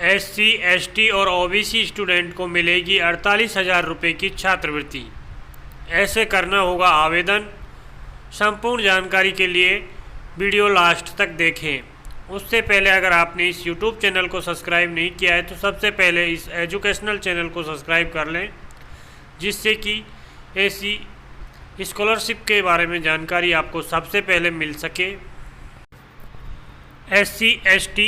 SC, ST और OBC student को मिलेगी 48,000 रुपये की छात्रवृत्ति। ऐसे करना होगा आवेदन। संपूर्ण जानकारी के लिए वीडियो लास्ट तक देखें। उससे पहले अगर आपने इस YouTube चैनल को सब्सक्राइब नहीं किया है तो सबसे पहले इस एजुकेशनल चैनल को सब्सक्राइब कर लें, जिससे कि ऐसी स्कॉलरशिप के बारे में जानकारी आपको सबसे पहले मिल सके। SC, ST,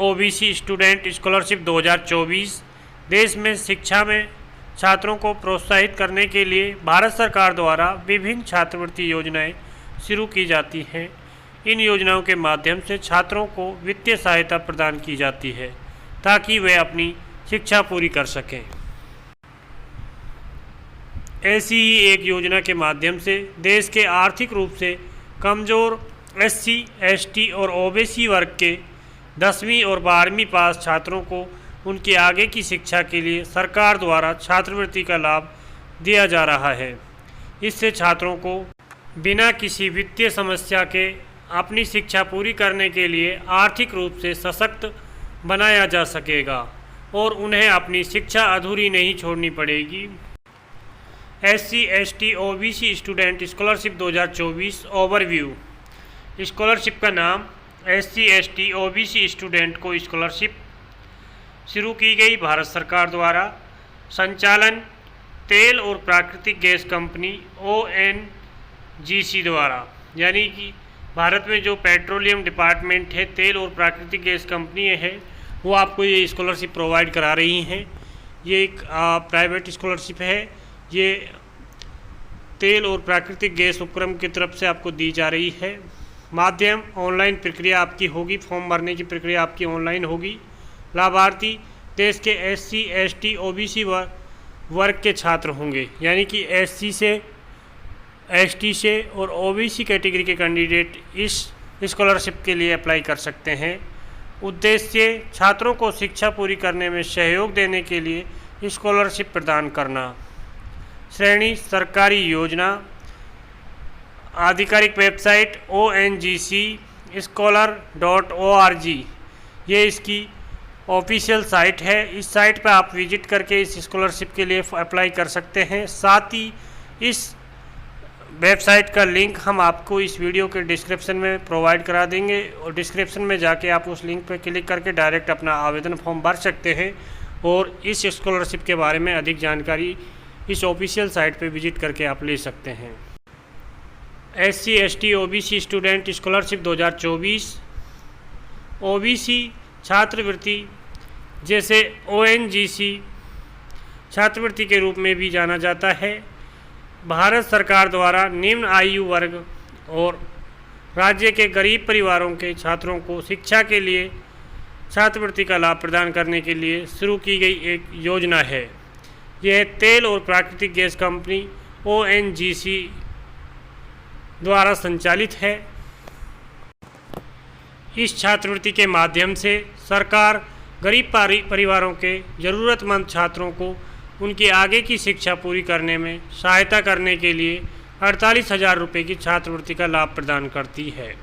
OBC student scholarship 2024 देश में शिक्षा में छात्रों को प्रोत्साहित करने के लिए भारत सरकार द्वारा विभिन्न छात्रवृत्ति योजनाएं शुरू की जाती हैं। इन योजनाओं के माध्यम से छात्रों को वित्तीय सहायता प्रदान की जाती है ताकि वे अपनी शिक्षा पूरी कर सकें। ऐसी ही एक योजना के माध्यम से देश के आर्थिक रूप से कमज़ोर SC, ST और OBC वर्ग के 10वीं और 12वीं पास छात्रों को उनकी आगे की शिक्षा के लिए सरकार द्वारा छात्रवृत्ति का लाभ दिया जा रहा है। इससे छात्रों को बिना किसी वित्तीय समस्या के अपनी शिक्षा पूरी करने के लिए आर्थिक रूप से सशक्त बनाया जा सकेगा और उन्हें अपनी शिक्षा अधूरी नहीं छोड़नी पड़ेगी। SC, ST, OBC student scholarship 2024 overview. Scholarship का नाम SC, ST, OBC स्टूडेंट को स्कॉलरशिप शुरू की गई भारत सरकार द्वारा। संचालन तेल और प्राकृतिक गैस कंपनी ONGC द्वारा, यानी कि भारत में जो पेट्रोलियम डिपार्टमेंट है, तेल और प्राकृतिक गैस कंपनी है, वो आपको ये स्कॉलरशिप प्रोवाइड करा रही हैं। ये एक प्राइवेट स्कॉलरशिप है। ये तेल और प्राकृतिक गैस उपक्रम की तरफ से आपको दी जा रही है। माध्यम ऑनलाइन प्रक्रिया आपकी होगी। फॉर्म भरने की प्रक्रिया आपकी ऑनलाइन होगी। लाभार्थी देश के SC, ST, OBC वर्ग के छात्र होंगे, यानी कि SC से, ST से और OBC कैटेगरी के कैंडिडेट इस स्कॉलरशिप के लिए अप्लाई कर सकते हैं। उद्देश्य छात्रों को शिक्षा पूरी करने में सहयोग देने के लिए स्कॉलरशिप प्रदान करना। श्रेणी सरकारी योजना। आधिकारिक वेबसाइट ONGC scholar.org, ये इसकी ऑफिशियल साइट है। इस साइट पर आप विजिट करके इस स्कॉलरशिप के लिए अप्लाई कर सकते हैं। साथ ही इस वेबसाइट का लिंक हम आपको इस वीडियो के डिस्क्रिप्शन में प्रोवाइड करा देंगे और डिस्क्रिप्शन में जाके आप उस लिंक पर क्लिक करके डायरेक्ट अपना आवेदन फॉर्म भर सकते हैं और इस स्कॉलरशिप के बारे में अधिक जानकारी इस ऑफिशियल साइट पर विजिट करके आप ले सकते हैं। SC, ST, OBC student scholarship 2024 OBC छात्रवृत्ति, जैसे ONGC छात्रवृत्ति के रूप में भी जाना जाता है, भारत सरकार द्वारा निम्न आयु वर्ग और राज्य के गरीब परिवारों के छात्रों को शिक्षा के लिए छात्रवृत्ति का लाभ प्रदान करने के लिए शुरू की गई एक योजना है। यह तेल और प्राकृतिक गैस कंपनी ONGC द्वारा संचालित है। इस छात्रवृत्ति के माध्यम से सरकार गरीब परिवारों के ज़रूरतमंद छात्रों को उनकी आगे की शिक्षा पूरी करने में सहायता करने के लिए 48,000 रुपये की छात्रवृत्ति का लाभ प्रदान करती है।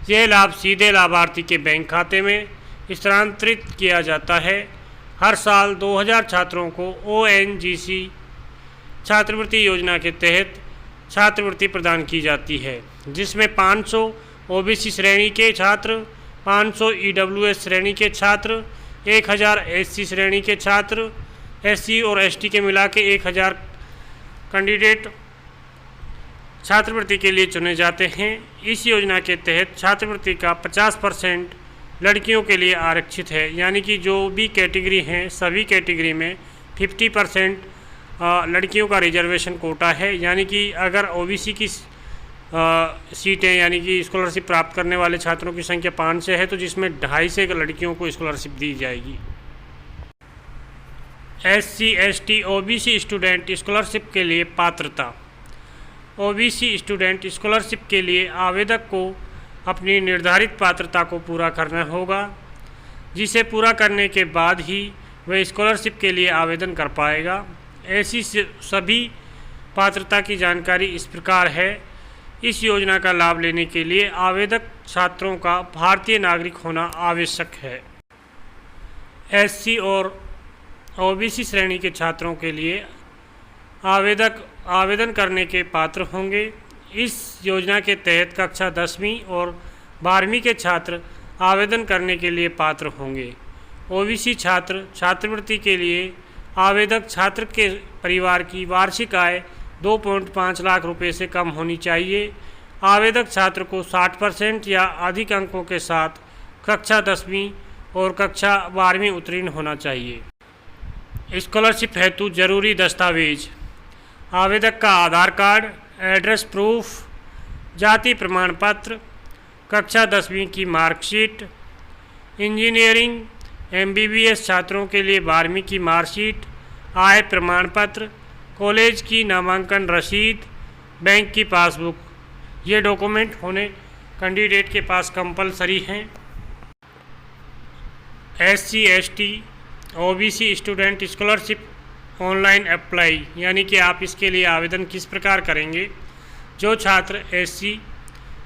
यह लाभ सीधे लाभार्थी के बैंक खाते में स्थानांतरित किया जाता है। हर साल 2000 छात्रों को ONGC छात्रवृत्ति योजना के तहत छात्रवृत्ति प्रदान की जाती है, जिसमें 500 OBC श्रेणी के छात्र, 500 EWS श्रेणी के छात्र, 1000 SC श्रेणी के छात्र, SC और ST के मिला के 1000 कैंडिडेट छात्रवृत्ति के लिए चुने जाते हैं। इस योजना के तहत छात्रवृत्ति का 50% लड़कियों के लिए आरक्षित है, यानी कि जो भी कैटेगरी हैं सभी कैटेगरी में 50% लड़कियों का रिजर्वेशन कोटा है। यानी कि अगर OBC की सीटें, यानी कि स्कॉलरशिप प्राप्त करने वाले छात्रों की संख्या 500 है, तो जिसमें 250 लड़कियों को स्कॉलरशिप दी जाएगी। SC, ST, OBC student scholarship के लिए पात्रता। OBC स्टूडेंट स्कॉलरशिप के लिए आवेदक को अपनी निर्धारित पात्रता को पूरा करना होगा, जिसे पूरा करने के बाद ही वह स्कॉलरशिप के लिए आवेदन कर पाएगा। ऐसी सभी पात्रता की जानकारी इस प्रकार है। इस योजना का लाभ लेने के लिए आवेदक छात्रों का भारतीय नागरिक होना आवश्यक है। एससी और ओबीसी श्रेणी के छात्रों के लिए आवेदन करने के पात्र होंगे। इस योजना के तहत कक्षा 10वीं और 12वीं के छात्र आवेदन करने के लिए पात्र होंगे। ओबीसी छात्र छात्रवृत्ति के लिए आवेदक छात्र के परिवार की वार्षिक आय 2.5 लाख रुपए से कम होनी चाहिए। आवेदक छात्र को 60% या अधिक अंकों के साथ कक्षा 10वीं और कक्षा 12वीं उत्तीर्ण होना चाहिए। स्कॉलरशिप हेतु जरूरी दस्तावेज: आवेदक का आधार कार्ड, एड्रेस प्रूफ, जाति प्रमाण पत्र, कक्षा 10वीं की मार्कशीट, इंजीनियरिंग एमबीबीएस छात्रों के लिए 12वीं की मार्कशीट, आय प्रमाण पत्र, कॉलेज की नामांकन रसीद, बैंक की पासबुक, ये डॉक्यूमेंट होने कैंडिडेट के पास कंपलसरी हैं। SC ST OBC student scholarship online apply, यानी कि आप इसके लिए आवेदन किस प्रकार करेंगे। जो छात्र एससी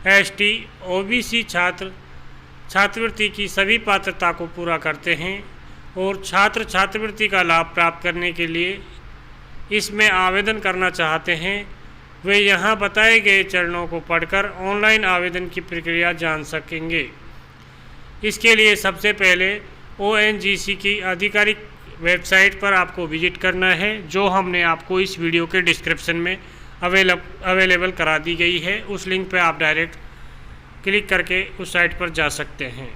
एसटी ओबीसी छात्र छात्रवृत्ति की सभी पात्रता को पूरा करते हैं और छात्र छात्रवृत्ति का लाभ प्राप्त करने के लिए इसमें आवेदन करना चाहते हैं, वे यहाँ बताए गए चरणों को पढ़कर ऑनलाइन आवेदन की प्रक्रिया जान सकेंगे। इसके लिए सबसे पहले ओएनजीसी की आधिकारिक वेबसाइट पर आपको विजिट करना है, जो हमने आपको इस वीडियो के डिस्क्रिप्शन में अवेलेबल करा दी गई है। उस लिंक पर आप डायरेक्ट क्लिक करके उस साइट पर जा सकते हैं।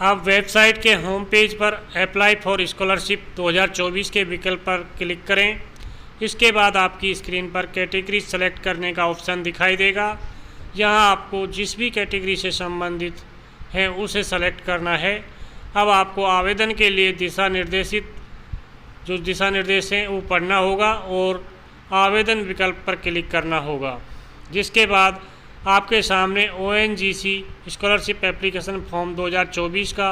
आप वेबसाइट के होम पेज पर अप्लाई फॉर स्कॉलरशिप 2024 के विकल्प पर क्लिक करें। इसके बाद आपकी स्क्रीन पर कैटेगरी सेलेक्ट करने का ऑप्शन दिखाई देगा। यहाँ आपको जिस भी कैटेगरी से संबंधित है उसे सेलेक्ट करना है। अब आपको आवेदन के लिए दिशा निर्देश हैं वो पढ़ना होगा और आवेदन विकल्प पर क्लिक करना होगा, जिसके बाद आपके सामने ओएनजीसी स्कॉलरशिप एप्लीकेशन फॉर्म 2024 का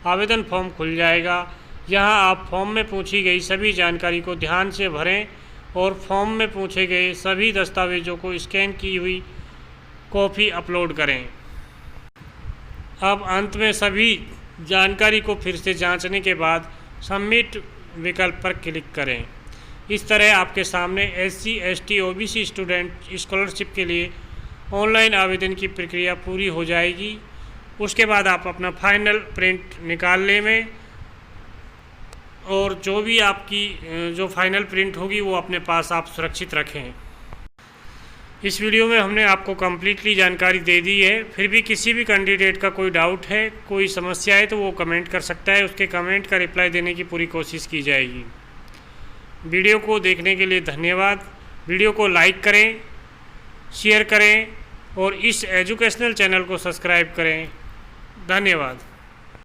आवेदन फॉर्म खुल जाएगा। यहाँ आप फॉर्म में पूछी गई सभी जानकारी को ध्यान से भरें और फॉर्म में पूछे गए सभी दस्तावेजों को स्कैन की हुई कॉपी अपलोड करें। अब अंत में सभी जानकारी को फिर से जांचने के बाद सबमिट विकल्प पर क्लिक करें। इस तरह आपके सामने SC ST OBC student scholarship के लिए ऑनलाइन आवेदन की प्रक्रिया पूरी हो जाएगी। उसके बाद आप अपना फाइनल प्रिंट निकाल लें और जो भी आपकी जो फाइनल प्रिंट होगी वो अपने पास आप सुरक्षित रखें। इस वीडियो में हमने आपको कम्प्लीटली जानकारी दे दी है। फिर भी किसी भी कैंडिडेट का कोई डाउट है, कोई समस्या है, तो वो कमेंट कर सकता है। उसके कमेंट का रिप्लाई देने की पूरी कोशिश की जाएगी। वीडियो को देखने के लिए धन्यवाद। वीडियो को लाइक करें, शेयर करें और इस एजुकेशनल चैनल को सब्सक्राइब करें। धन्यवाद।